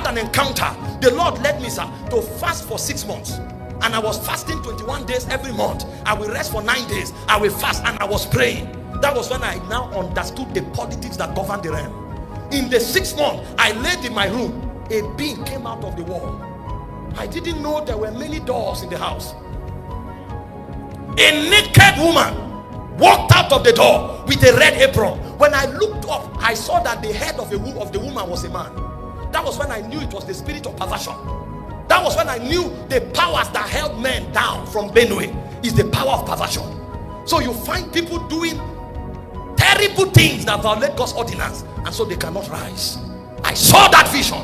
an encounter. The Lord led me, sir, to fast for 6 months. And I was fasting 21 days every month. I will rest for 9 days. I will fast, and I was praying. That was when I now understood the politics that govern the realm. In the 6th month, I laid in my room. A being came out of the wall. I didn't know there were many doors in the house. A naked woman walked out of the door with a red apron. When I looked up, I saw that the head of the woman was a man. That was when I knew it was the spirit of perversion. That was when I knew the powers that held men down from Benue is the power of perversion. So you find people doing terrible things that violate God's ordinance, and so they cannot rise. I saw that vision.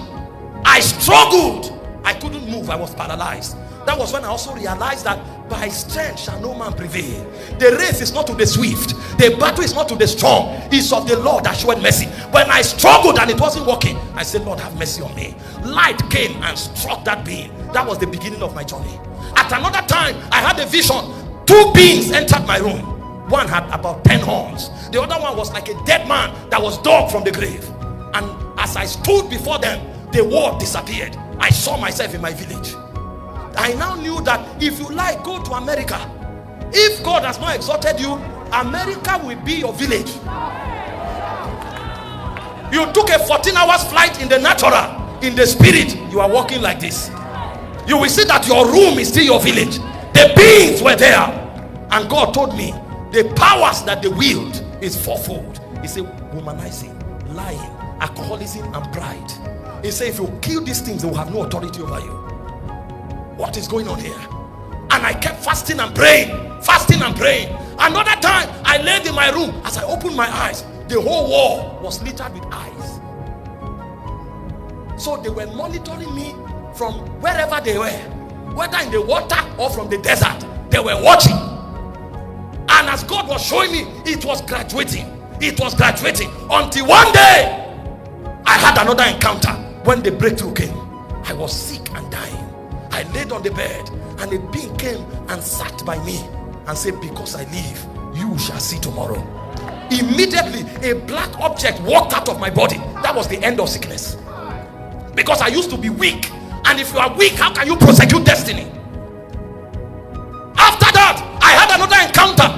I struggled. I couldn't move. I was paralyzed. That was when I also realized that by strength shall no man prevail. The race is not to the swift. The battle is not to the strong. It's of the Lord that showed mercy. When I struggled and it wasn't working, I said, Lord, have mercy on me. Light came and struck that being. That was the beginning of my journey. At another time, I had a vision. 2 beings entered my room. One had about 10 horns. The other one was like a dead man that was dug from the grave. And as I stood before them, the word disappeared. I saw myself in my village. I now knew that if you like, go to America. If God has not exalted you, America will be your village. You took a 14 hours flight in the natural. In the spirit, you are walking like this. You will see that your room is still your village. The beings were there. And God told me, the powers that they wield is fourfold. He said, womanizing, lying, alcoholism, and pride. He said, if you kill these things, they will have no authority over you. What is going on here? And I kept fasting and praying. Fasting and praying. Another time, I laid in my room. As I opened my eyes, the whole wall was littered with eyes. So they were monitoring me from wherever they were, whether in the water or from the desert. They were watching. And as God was showing me, it was graduating. It was graduating until one day I had another encounter. When the breakthrough came, I was sick and dying. I laid on the bed, and a being came and sat by me and said, because I live, you shall see tomorrow. Immediately, a black object walked out of my body. That was the end of sickness. Because I used to be weak. And if you are weak, how can you prosecute destiny? After that, I had another encounter.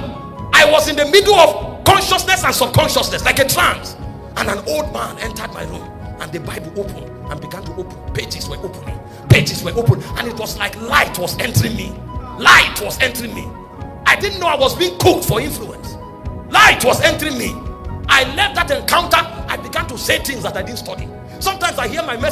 I was in the middle of consciousness and subconsciousness, like a trance. And an old man entered my room. And the Bible opened and began to open. Pages were opening. Pages were open. And it was like light was entering me. Light was entering me. I didn't know I was being cooked for influence. Light was entering me. I left that encounter. I began to say things that I didn't study. Sometimes I hear my message.